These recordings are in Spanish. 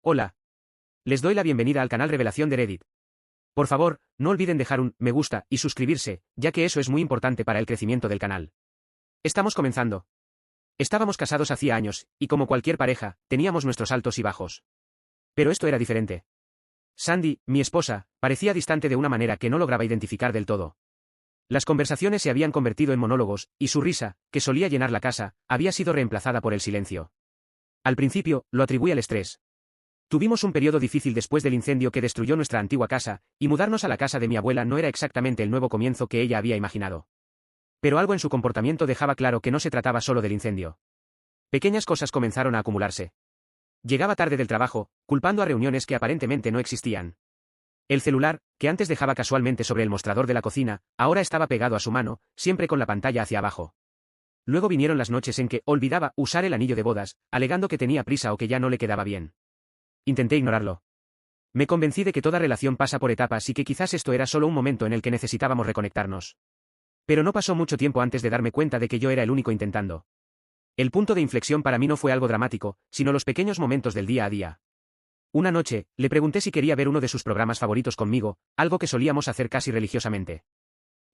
Hola. Les doy la bienvenida al canal Revelación de Reddit. Por favor, no olviden dejar un me gusta y suscribirse, ya que eso es muy importante para el crecimiento del canal. Estamos comenzando. Estábamos casados hacía años, y como cualquier pareja, teníamos nuestros altos y bajos. Pero esto era diferente. Sandy, mi esposa, parecía distante de una manera que no lograba identificar del todo. Las conversaciones se habían convertido en monólogos, y su risa, que solía llenar la casa, había sido reemplazada por el silencio. Al principio, lo atribuí al estrés. Tuvimos un periodo difícil después del incendio que destruyó nuestra antigua casa, y mudarnos a la casa de mi abuela no era exactamente el nuevo comienzo que ella había imaginado. Pero algo en su comportamiento dejaba claro que no se trataba solo del incendio. Pequeñas cosas comenzaron a acumularse. Llegaba tarde del trabajo, culpando a reuniones que aparentemente no existían. El celular, que antes dejaba casualmente sobre el mostrador de la cocina, ahora estaba pegado a su mano, siempre con la pantalla hacia abajo. Luego vinieron las noches en que olvidaba usar el anillo de bodas, alegando que tenía prisa o que ya no le quedaba bien. Intenté ignorarlo. Me convencí de que toda relación pasa por etapas y que quizás esto era solo un momento en el que necesitábamos reconectarnos. Pero no pasó mucho tiempo antes de darme cuenta de que yo era el único intentando. El punto de inflexión para mí no fue algo dramático, sino los pequeños momentos del día a día. Una noche, le pregunté si quería ver uno de sus programas favoritos conmigo, algo que solíamos hacer casi religiosamente.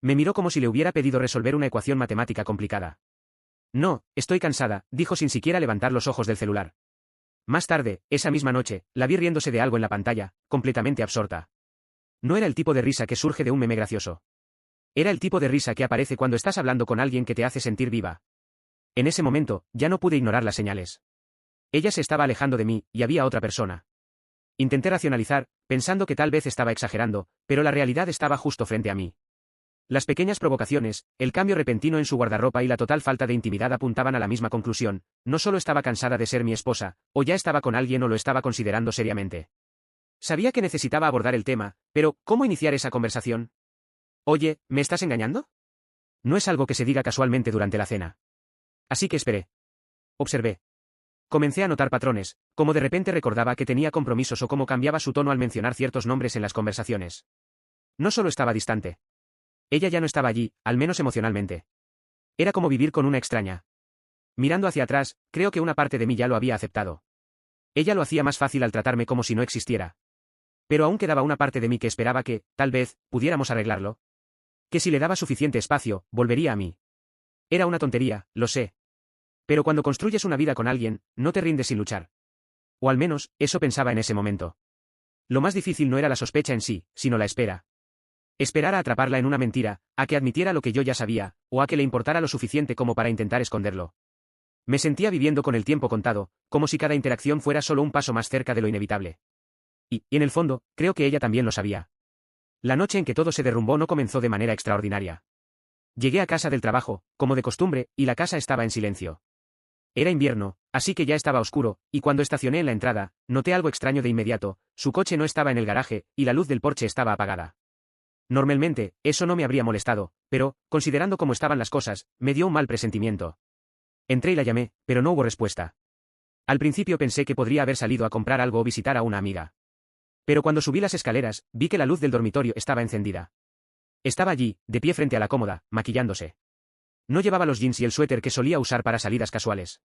Me miró como si le hubiera pedido resolver una ecuación matemática complicada. No, estoy cansada, dijo sin siquiera levantar los ojos del celular. Más tarde, esa misma noche, la vi riéndose de algo en la pantalla, completamente absorta. No era el tipo de risa que surge de un meme gracioso. Era el tipo de risa que aparece cuando estás hablando con alguien que te hace sentir viva. En ese momento, ya no pude ignorar las señales. Ella se estaba alejando de mí, y había otra persona. Intenté racionalizar, pensando que tal vez estaba exagerando, pero la realidad estaba justo frente a mí. Las pequeñas provocaciones, el cambio repentino en su guardarropa y la total falta de intimidad apuntaban a la misma conclusión: no solo estaba cansada de ser mi esposa, o ya estaba con alguien o lo estaba considerando seriamente. Sabía que necesitaba abordar el tema, pero ¿cómo iniciar esa conversación? Oye, ¿me estás engañando? No es algo que se diga casualmente durante la cena. Así que esperé. Observé. Comencé a notar patrones, como de repente recordaba que tenía compromisos o cómo cambiaba su tono al mencionar ciertos nombres en las conversaciones. No solo estaba distante. Ella ya no estaba allí, al menos emocionalmente. Era como vivir con una extraña. Mirando hacia atrás, creo que una parte de mí ya lo había aceptado. Ella lo hacía más fácil al tratarme como si no existiera. Pero aún quedaba una parte de mí que esperaba que, tal vez, pudiéramos arreglarlo. Que si le daba suficiente espacio, volvería a mí. Era una tontería, lo sé. Pero cuando construyes una vida con alguien, no te rindes sin luchar. O al menos, eso pensaba en ese momento. Lo más difícil no era la sospecha en sí, sino la espera. Esperar a atraparla en una mentira, a que admitiera lo que yo ya sabía, o a que le importara lo suficiente como para intentar esconderlo. Me sentía viviendo con el tiempo contado, como si cada interacción fuera solo un paso más cerca de lo inevitable. Y en el fondo, creo que ella también lo sabía. La noche en que todo se derrumbó no comenzó de manera extraordinaria. Llegué a casa del trabajo, como de costumbre, y la casa estaba en silencio. Era invierno, así que ya estaba oscuro, y cuando estacioné en la entrada, noté algo extraño de inmediato: su coche no estaba en el garaje, y la luz del porche estaba apagada. Normalmente, eso no me habría molestado, pero, considerando cómo estaban las cosas, me dio un mal presentimiento. Entré y la llamé, pero no hubo respuesta. Al principio pensé que podría haber salido a comprar algo o visitar a una amiga. Pero cuando subí las escaleras, vi que la luz del dormitorio estaba encendida. Estaba allí, de pie frente a la cómoda, maquillándose. No llevaba los jeans y el suéter que solía usar para salidas casuales.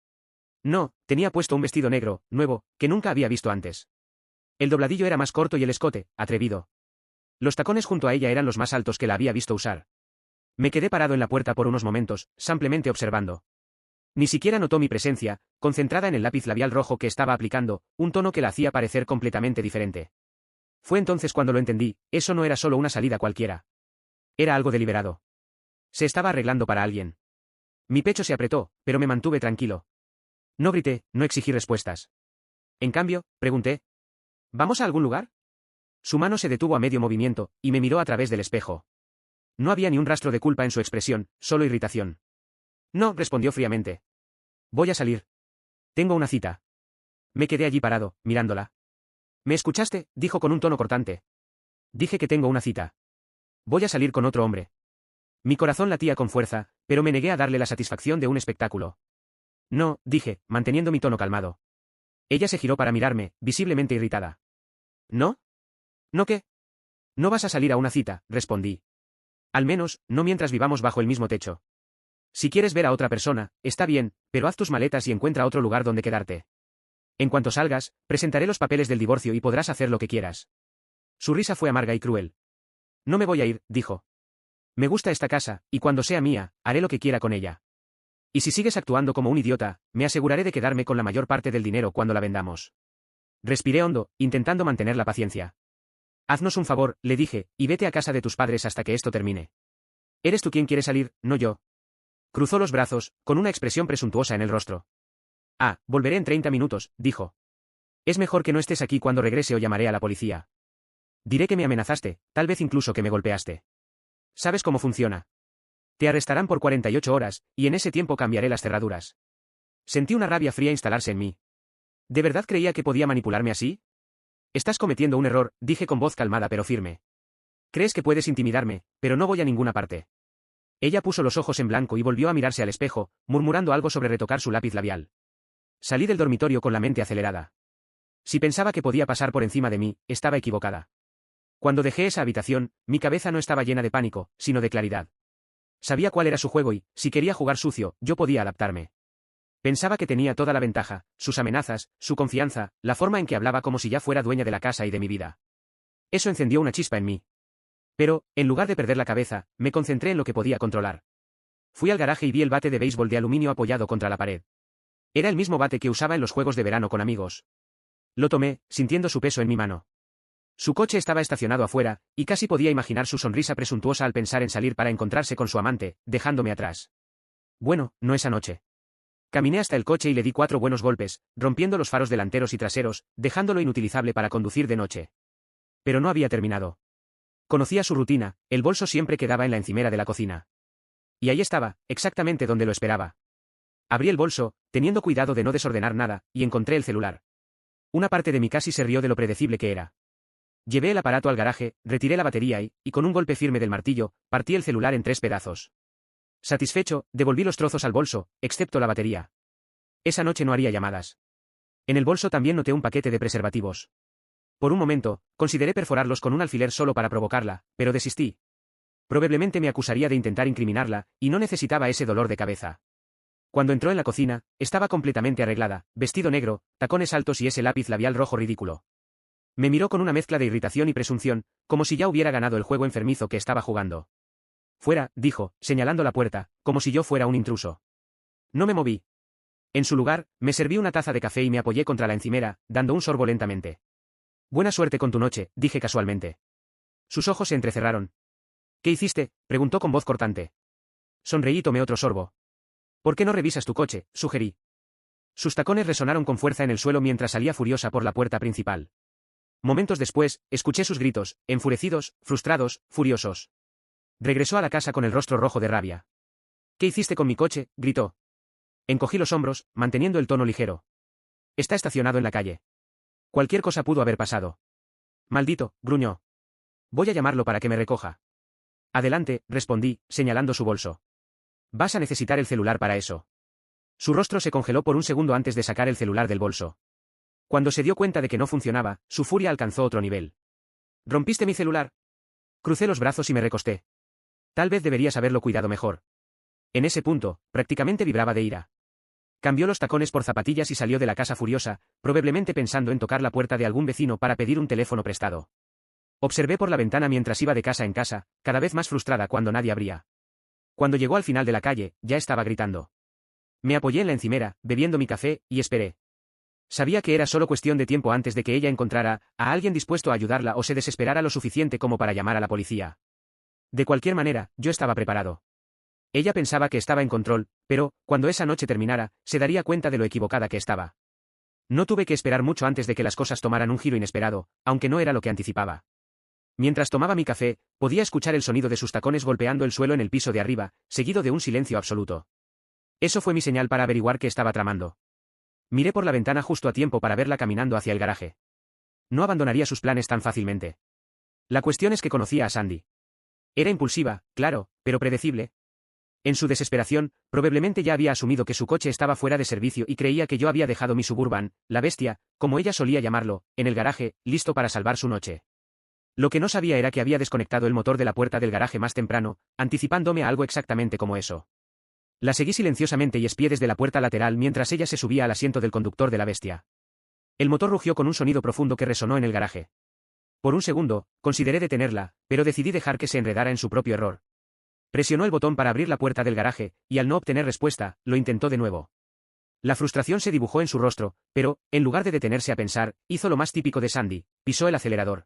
No, tenía puesto un vestido negro, nuevo, que nunca había visto antes. El dobladillo era más corto y el escote, atrevido. Los tacones junto a ella eran los más altos que la había visto usar. Me quedé parado en la puerta por unos momentos, simplemente observando. Ni siquiera notó mi presencia, concentrada en el lápiz labial rojo que estaba aplicando, un tono que la hacía parecer completamente diferente. Fue entonces cuando lo entendí: eso no era solo una salida cualquiera. Era algo deliberado. Se estaba arreglando para alguien. Mi pecho se apretó, pero me mantuve tranquilo. No grité, no exigí respuestas. En cambio, pregunté: ¿vamos a algún lugar? Su mano se detuvo a medio movimiento, y me miró a través del espejo. No había ni un rastro de culpa en su expresión, solo irritación. No, respondió fríamente. Voy a salir. Tengo una cita. Me quedé allí parado, mirándola. ¿Me escuchaste?, dijo con un tono cortante. Dije que tengo una cita. Voy a salir con otro hombre. Mi corazón latía con fuerza, pero me negué a darle la satisfacción de un espectáculo. No, dije, manteniendo mi tono calmado. Ella se giró para mirarme, visiblemente irritada. ¿No? ¿No qué? No vas a salir a una cita, respondí. Al menos, no mientras vivamos bajo el mismo techo. Si quieres ver a otra persona, está bien, pero haz tus maletas y encuentra otro lugar donde quedarte. En cuanto salgas, presentaré los papeles del divorcio y podrás hacer lo que quieras. Su risa fue amarga y cruel. No me voy a ir, dijo. Me gusta esta casa, y cuando sea mía, haré lo que quiera con ella. Y si sigues actuando como un idiota, me aseguraré de quedarme con la mayor parte del dinero cuando la vendamos. Respiré hondo, intentando mantener la paciencia. Haznos un favor, le dije, y vete a casa de tus padres hasta que esto termine. Eres tú quien quiere salir, no yo. Cruzó los brazos, con una expresión presuntuosa en el rostro. Ah, volveré en 30 minutos, dijo. Es mejor que no estés aquí cuando regrese o llamaré a la policía. Diré que me amenazaste, tal vez incluso que me golpeaste. ¿Sabes cómo funciona? Te arrestarán por 48 horas, y en ese tiempo cambiaré las cerraduras. Sentí una rabia fría instalarse en mí. ¿De verdad creía que podía manipularme así? Estás cometiendo un error, dije con voz calmada pero firme. Crees que puedes intimidarme, pero no voy a ninguna parte. Ella puso los ojos en blanco y volvió a mirarse al espejo, murmurando algo sobre retocar su lápiz labial. Salí del dormitorio con la mente acelerada. Si pensaba que podía pasar por encima de mí, estaba equivocada. Cuando dejé esa habitación, mi cabeza no estaba llena de pánico, sino de claridad. Sabía cuál era su juego y, si quería jugar sucio, yo podía adaptarme. Pensaba que tenía toda la ventaja, sus amenazas, su confianza, la forma en que hablaba como si ya fuera dueña de la casa y de mi vida. Eso encendió una chispa en mí. Pero, en lugar de perder la cabeza, me concentré en lo que podía controlar. Fui al garaje y vi el bate de béisbol de aluminio apoyado contra la pared. Era el mismo bate que usaba en los juegos de verano con amigos. Lo tomé, sintiendo su peso en mi mano. Su coche estaba estacionado afuera, y casi podía imaginar su sonrisa presuntuosa al pensar en salir para encontrarse con su amante, dejándome atrás. Bueno, no esa noche. Caminé hasta el coche y le di 4 buenos golpes, rompiendo los faros delanteros y traseros, dejándolo inutilizable para conducir de noche. Pero no había terminado. Conocía su rutina, el bolso siempre quedaba en la encimera de la cocina. Y ahí estaba, exactamente donde lo esperaba. Abrí el bolso, teniendo cuidado de no desordenar nada, y encontré el celular. Una parte de mí casi se rió de lo predecible que era. Llevé el aparato al garaje, retiré la batería y con un golpe firme del martillo, partí el celular en 3 pedazos. Satisfecho, devolví los trozos al bolso, excepto la batería. Esa noche no haría llamadas. En el bolso también noté un paquete de preservativos. Por un momento, consideré perforarlos con un alfiler solo para provocarla, pero desistí. Probablemente me acusaría de intentar incriminarla, y no necesitaba ese dolor de cabeza. Cuando entró en la cocina, estaba completamente arreglada, vestido negro, tacones altos y ese lápiz labial rojo ridículo. Me miró con una mezcla de irritación y presunción, como si ya hubiera ganado el juego enfermizo que estaba jugando. Fuera, dijo, señalando la puerta, como si yo fuera un intruso. No me moví. En su lugar, me serví una taza de café y me apoyé contra la encimera, dando un sorbo lentamente. Buena suerte con tu noche, dije casualmente. Sus ojos se entrecerraron. ¿Qué hiciste?, preguntó con voz cortante. Sonreí y tomé otro sorbo. ¿Por qué no revisas tu coche?, sugerí. Sus tacones resonaron con fuerza en el suelo mientras salía furiosa por la puerta principal. Momentos después, escuché sus gritos, enfurecidos, frustrados, furiosos. Regresó a la casa con el rostro rojo de rabia. ¿Qué hiciste con mi coche?, gritó. Encogí los hombros, manteniendo el tono ligero. Está estacionado en la calle. Cualquier cosa pudo haber pasado. Maldito, gruñó. Voy a llamarlo para que me recoja. Adelante, respondí, señalando su bolso. Vas a necesitar el celular para eso. Su rostro se congeló por un segundo antes de sacar el celular del bolso. Cuando se dio cuenta de que no funcionaba, su furia alcanzó otro nivel. ¿Rompiste mi celular? Crucé los brazos y me recosté. Tal vez deberías haberlo cuidado mejor. En ese punto, prácticamente vibraba de ira. Cambió los tacones por zapatillas y salió de la casa furiosa, probablemente pensando en tocar la puerta de algún vecino para pedir un teléfono prestado. Observé por la ventana mientras iba de casa en casa, cada vez más frustrada cuando nadie abría. Cuando llegó al final de la calle, ya estaba gritando. Me apoyé en la encimera, bebiendo mi café, y esperé. Sabía que era solo cuestión de tiempo antes de que ella encontrara a alguien dispuesto a ayudarla o se desesperara lo suficiente como para llamar a la policía. De cualquier manera, yo estaba preparado. Ella pensaba que estaba en control, pero, cuando esa noche terminara, se daría cuenta de lo equivocada que estaba. No tuve que esperar mucho antes de que las cosas tomaran un giro inesperado, aunque no era lo que anticipaba. Mientras tomaba mi café, podía escuchar el sonido de sus tacones golpeando el suelo en el piso de arriba, seguido de un silencio absoluto. Eso fue mi señal para averiguar qué estaba tramando. Miré por la ventana justo a tiempo para verla caminando hacia el garaje. No abandonaría sus planes tan fácilmente. La cuestión es que conocía a Sandy. Era impulsiva, claro, pero predecible. En su desesperación, probablemente ya había asumido que su coche estaba fuera de servicio y creía que yo había dejado mi Suburban, la bestia, como ella solía llamarlo, en el garaje, listo para salvar su noche. Lo que no sabía era que había desconectado el motor de la puerta del garaje más temprano, anticipándome a algo exactamente como eso. La seguí silenciosamente y espié desde la puerta lateral mientras ella se subía al asiento del conductor de la bestia. El motor rugió con un sonido profundo que resonó en el garaje. Por un segundo, consideré detenerla, pero decidí dejar que se enredara en su propio error. Presionó el botón para abrir la puerta del garaje, y al no obtener respuesta, lo intentó de nuevo. La frustración se dibujó en su rostro, pero, en lugar de detenerse a pensar, hizo lo más típico de Sandy, pisó el acelerador.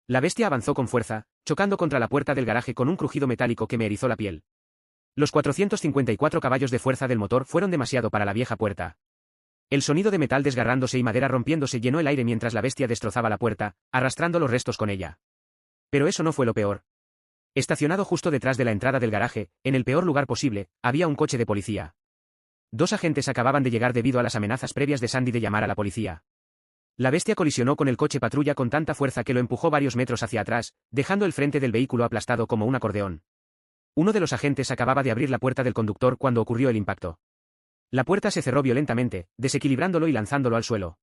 La bestia avanzó con fuerza, chocando contra la puerta del garaje con un crujido metálico que me erizó la piel. Los 454 caballos de fuerza del motor fueron demasiado para la vieja puerta. El sonido de metal desgarrándose y madera rompiéndose llenó el aire mientras la bestia destrozaba la puerta, arrastrando los restos con ella. Pero eso no fue lo peor. Estacionado justo detrás de la entrada del garaje, en el peor lugar posible, había un coche de policía. 2 agentes acababan de llegar debido a las amenazas previas de Sandy de llamar a la policía. La bestia colisionó con el coche patrulla con tanta fuerza que lo empujó varios metros hacia atrás, dejando el frente del vehículo aplastado como un acordeón. Uno de los agentes acababa de abrir la puerta del conductor cuando ocurrió el impacto. La puerta se cerró violentamente, desequilibrándolo y lanzándolo al suelo.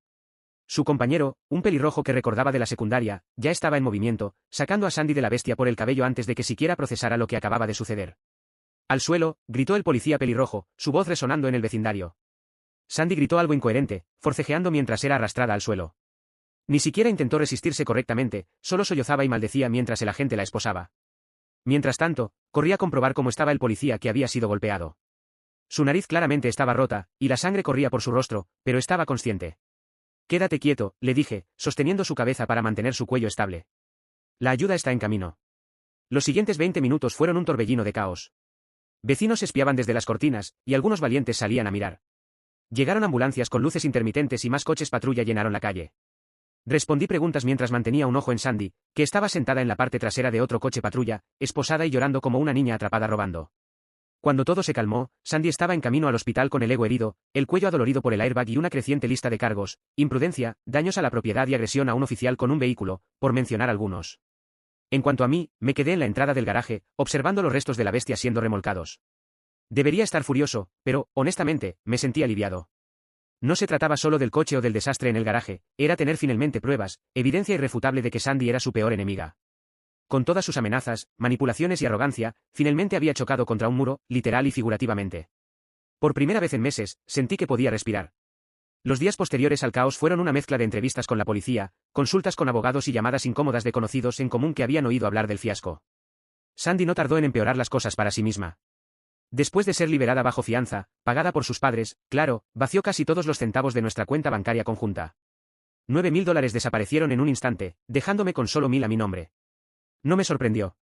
Su compañero, un pelirrojo que recordaba de la secundaria, ya estaba en movimiento, sacando a Sandy de la bestia por el cabello antes de que siquiera procesara lo que acababa de suceder. ¡Al suelo!, gritó el policía pelirrojo, su voz resonando en el vecindario. Sandy gritó algo incoherente, forcejeando mientras era arrastrada al suelo. Ni siquiera intentó resistirse correctamente, solo sollozaba y maldecía mientras el agente la esposaba. Mientras tanto, corría a comprobar cómo estaba el policía que había sido golpeado. Su nariz claramente estaba rota, y la sangre corría por su rostro, pero estaba consciente. «Quédate quieto», le dije, sosteniendo su cabeza para mantener su cuello estable. «La ayuda está en camino». Los siguientes 20 minutos fueron un torbellino de caos. Vecinos espiaban desde las cortinas, y algunos valientes salían a mirar. Llegaron ambulancias con luces intermitentes y más coches patrulla llenaron la calle. Respondí preguntas mientras mantenía un ojo en Sandy, que estaba sentada en la parte trasera de otro coche patrulla, esposada y llorando como una niña atrapada robando. Cuando todo se calmó, Sandy estaba en camino al hospital con el ego herido, el cuello adolorido por el airbag y una creciente lista de cargos, imprudencia, daños a la propiedad y agresión a un oficial con un vehículo, por mencionar algunos. En cuanto a mí, me quedé en la entrada del garaje, observando los restos de la bestia siendo remolcados. Debería estar furioso, pero, honestamente, me sentí aliviado. No se trataba solo del coche o del desastre en el garaje, era tener finalmente pruebas, evidencia irrefutable de que Sandy era su peor enemiga. Con todas sus amenazas, manipulaciones y arrogancia, finalmente había chocado contra un muro, literal y figurativamente. Por primera vez en meses, sentí que podía respirar. Los días posteriores al caos fueron una mezcla de entrevistas con la policía, consultas con abogados y llamadas incómodas de conocidos en común que habían oído hablar del fiasco. Sandy no tardó en empeorar las cosas para sí misma. Después de ser liberada bajo fianza, pagada por sus padres, claro, vació casi todos los centavos de nuestra cuenta bancaria conjunta. $9.000 desaparecieron en un instante, dejándome con solo 1.000 a mi nombre. No me sorprendió.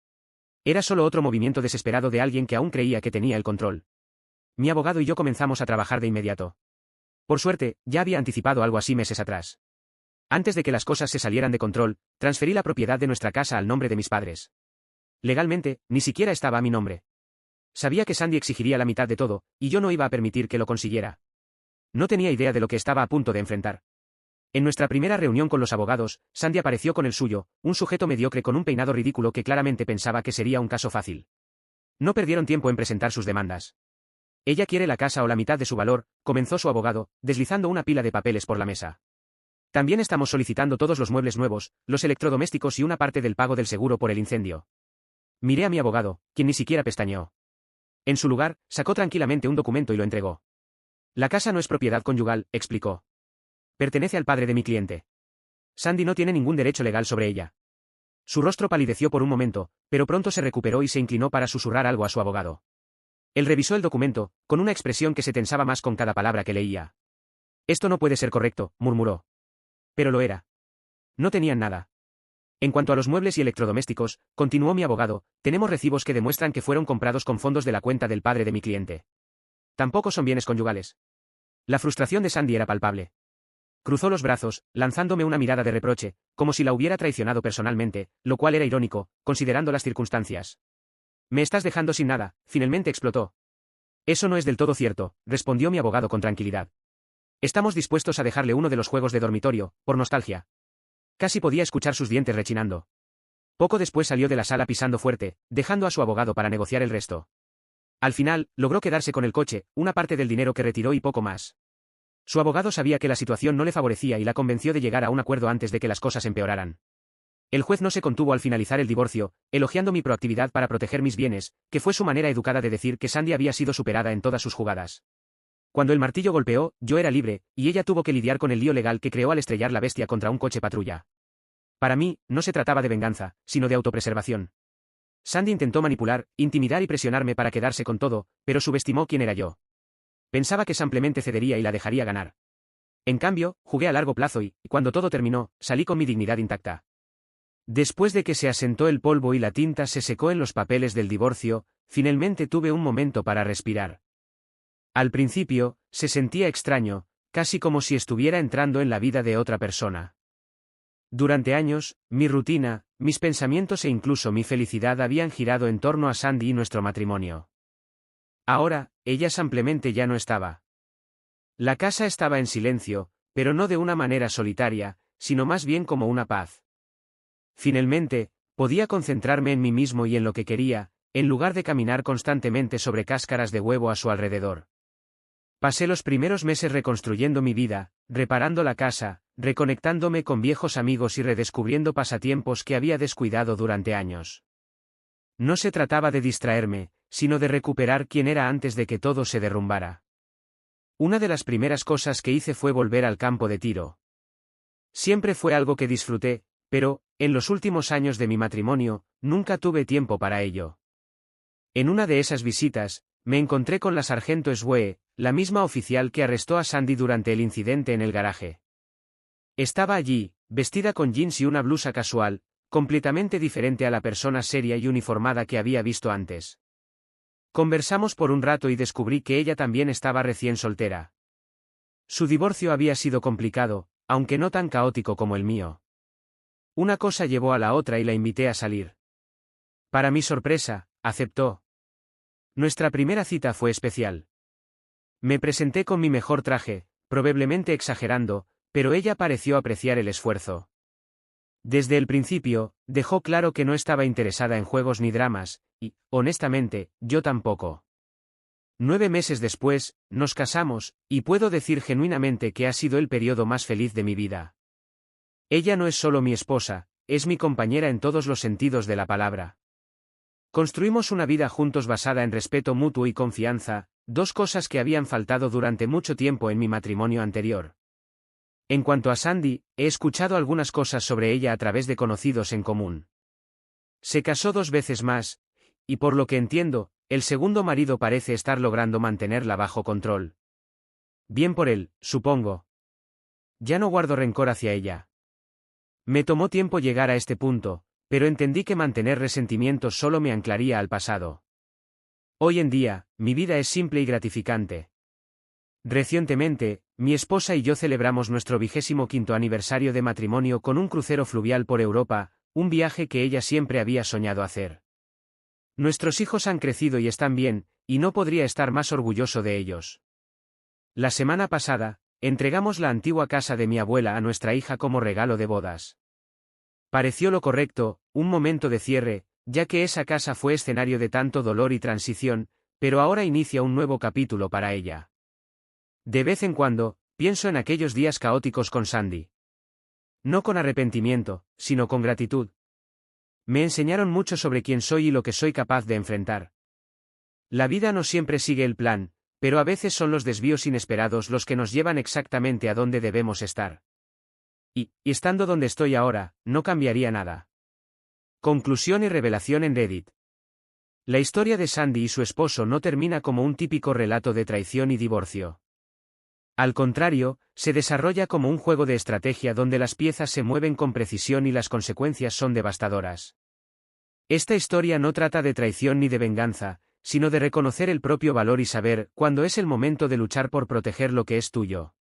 Era solo otro movimiento desesperado de alguien que aún creía que tenía el control. Mi abogado y yo comenzamos a trabajar de inmediato. Por suerte, ya había anticipado algo así meses atrás. Antes de que las cosas se salieran de control, transferí la propiedad de nuestra casa al nombre de mis padres. Legalmente, ni siquiera estaba a mi nombre. Sabía que Sandy exigiría la mitad de todo, y yo no iba a permitir que lo consiguiera. No tenía idea de lo que estaba a punto de enfrentar. En nuestra primera reunión con los abogados, Sandy apareció con el suyo, un sujeto mediocre con un peinado ridículo que claramente pensaba que sería un caso fácil. No perdieron tiempo en presentar sus demandas. Ella quiere la casa o la mitad de su valor, comenzó su abogado, deslizando una pila de papeles por la mesa. También estamos solicitando todos los muebles nuevos, los electrodomésticos y una parte del pago del seguro por el incendio. Miré a mi abogado, quien ni siquiera pestañeó. En su lugar, sacó tranquilamente un documento y lo entregó. La casa no es propiedad conyugal, explicó. Pertenece al padre de mi cliente. Sandy no tiene ningún derecho legal sobre ella. Su rostro palideció por un momento, pero pronto se recuperó y se inclinó para susurrar algo a su abogado. Él revisó el documento, con una expresión que se tensaba más con cada palabra que leía. Esto no puede ser correcto, murmuró. Pero lo era. No tenían nada. En cuanto a los muebles y electrodomésticos, continuó mi abogado, tenemos recibos que demuestran que fueron comprados con fondos de la cuenta del padre de mi cliente. Tampoco son bienes conyugales. La frustración de Sandy era palpable. Cruzó los brazos, lanzándome una mirada de reproche, como si la hubiera traicionado personalmente, lo cual era irónico, considerando las circunstancias. Me estás dejando sin nada, finalmente explotó. Eso no es del todo cierto, respondió mi abogado con tranquilidad. Estamos dispuestos a dejarle uno de los juegos de dormitorio, por nostalgia. Casi podía escuchar sus dientes rechinando. Poco después salió de la sala pisando fuerte, dejando a su abogado para negociar el resto. Al final, logró quedarse con el coche, una parte del dinero que retiró y poco más. Su abogado sabía que la situación no le favorecía y la convenció de llegar a un acuerdo antes de que las cosas empeoraran. El juez no se contuvo al finalizar el divorcio, elogiando mi proactividad para proteger mis bienes, que fue su manera educada de decir que Sandy había sido superada en todas sus jugadas. Cuando el martillo golpeó, yo era libre, y ella tuvo que lidiar con el lío legal que creó al estrellar la bestia contra un coche patrulla. Para mí, no se trataba de venganza, sino de autopreservación. Sandy intentó manipular, intimidar y presionarme para quedarse con todo, pero subestimó quién era yo. Pensaba que simplemente cedería y la dejaría ganar. En cambio, jugué a largo plazo y, cuando todo terminó, salí con mi dignidad intacta. Después de que se asentó el polvo y la tinta se secó en los papeles del divorcio, finalmente tuve un momento para respirar. Al principio, se sentía extraño, casi como si estuviera entrando en la vida de otra persona. Durante años, mi rutina, mis pensamientos e incluso mi felicidad habían girado en torno a Sandy y nuestro matrimonio. Ahora, ella simplemente ya no estaba. La casa estaba en silencio, pero no de una manera solitaria, sino más bien como una paz. Finalmente, podía concentrarme en mí mismo y en lo que quería, en lugar de caminar constantemente sobre cáscaras de huevo a su alrededor. Pasé los primeros meses reconstruyendo mi vida, reparando la casa, reconectándome con viejos amigos y redescubriendo pasatiempos que había descuidado durante años. No se trataba de distraerme, sino de recuperar quién era antes de que todo se derrumbara. Una de las primeras cosas que hice fue volver al campo de tiro. Siempre fue algo que disfruté, pero, en los últimos años de mi matrimonio, nunca tuve tiempo para ello. En una de esas visitas, me encontré con la sargento Swee, la misma oficial que arrestó a Sandy durante el incidente en el garaje. Estaba allí, vestida con jeans y una blusa casual, completamente diferente a la persona seria y uniformada que había visto antes. Conversamos por un rato y descubrí que ella también estaba recién soltera. Su divorcio había sido complicado, aunque no tan caótico como el mío. Una cosa llevó a la otra y la invité a salir. Para mi sorpresa, aceptó. Nuestra primera cita fue especial. Me presenté con mi mejor traje, probablemente exagerando, pero ella pareció apreciar el esfuerzo. Desde el principio, dejó claro que no estaba interesada en juegos ni dramas, y, honestamente, yo tampoco. 9 meses después, nos casamos, y puedo decir genuinamente que ha sido el periodo más feliz de mi vida. Ella no es solo mi esposa, es mi compañera en todos los sentidos de la palabra. Construimos una vida juntos basada en respeto mutuo y confianza, dos cosas que habían faltado durante mucho tiempo en mi matrimonio anterior. En cuanto a Sandy, he escuchado algunas cosas sobre ella a través de conocidos en común. Se casó 2 veces más, y por lo que entiendo, el segundo marido parece estar logrando mantenerla bajo control. Bien por él, supongo. Ya no guardo rencor hacia ella. Me tomó tiempo llegar a este punto, pero entendí que mantener resentimientos solo me anclaría al pasado. Hoy en día, mi vida es simple y gratificante. Recientemente, mi esposa y yo celebramos nuestro 25º aniversario de matrimonio con un crucero fluvial por Europa, un viaje que ella siempre había soñado hacer. Nuestros hijos han crecido y están bien, y no podría estar más orgulloso de ellos. La semana pasada, entregamos la antigua casa de mi abuela a nuestra hija como regalo de bodas. Pareció lo correcto, un momento de cierre, ya que esa casa fue escenario de tanto dolor y transición, pero ahora inicia un nuevo capítulo para ella. De vez en cuando, pienso en aquellos días caóticos con Sandy. No con arrepentimiento, sino con gratitud. Me enseñaron mucho sobre quién soy y lo que soy capaz de enfrentar. La vida no siempre sigue el plan, pero a veces son los desvíos inesperados los que nos llevan exactamente a donde debemos estar. Y estando donde estoy ahora, no cambiaría nada. Conclusión y revelación en Reddit. La historia de Sandy y su esposo no termina como un típico relato de traición y divorcio. Al contrario, se desarrolla como un juego de estrategia donde las piezas se mueven con precisión y las consecuencias son devastadoras. Esta historia no trata de traición ni de venganza, sino de reconocer el propio valor y saber cuándo es el momento de luchar por proteger lo que es tuyo.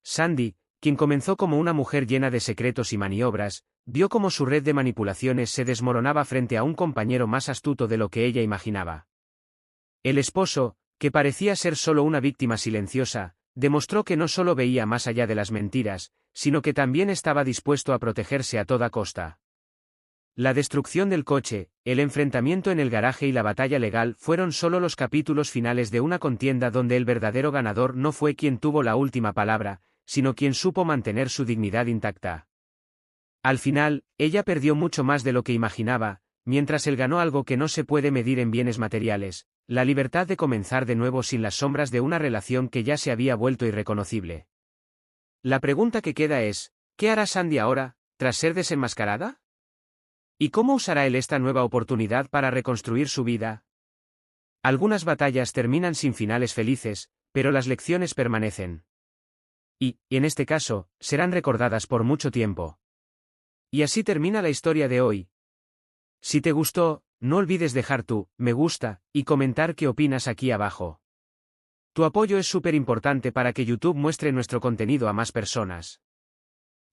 Sandy, quien comenzó como una mujer llena de secretos y maniobras, vio cómo su red de manipulaciones se desmoronaba frente a un compañero más astuto de lo que ella imaginaba. El esposo, que parecía ser solo una víctima silenciosa, demostró que no solo veía más allá de las mentiras, sino que también estaba dispuesto a protegerse a toda costa. La destrucción del coche, el enfrentamiento en el garaje y la batalla legal fueron solo los capítulos finales de una contienda donde el verdadero ganador no fue quien tuvo la última palabra, sino quien supo mantener su dignidad intacta. Al final, ella perdió mucho más de lo que imaginaba, mientras él ganó algo que no se puede medir en bienes materiales, la libertad de comenzar de nuevo sin las sombras de una relación que ya se había vuelto irreconocible. La pregunta que queda es, ¿qué hará Sandy ahora, tras ser desenmascarada? ¿Y cómo usará él esta nueva oportunidad para reconstruir su vida? Algunas batallas terminan sin finales felices, pero las lecciones permanecen. Y, en este caso, serán recordadas por mucho tiempo. Y así termina la historia de hoy. Si te gustó, no olvides dejar tu me gusta y comentar qué opinas aquí abajo. Tu apoyo es súper importante para que YouTube muestre nuestro contenido a más personas.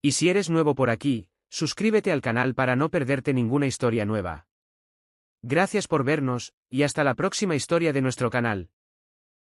Y si eres nuevo por aquí, suscríbete al canal para no perderte ninguna historia nueva. Gracias por vernos, y hasta la próxima historia de nuestro canal.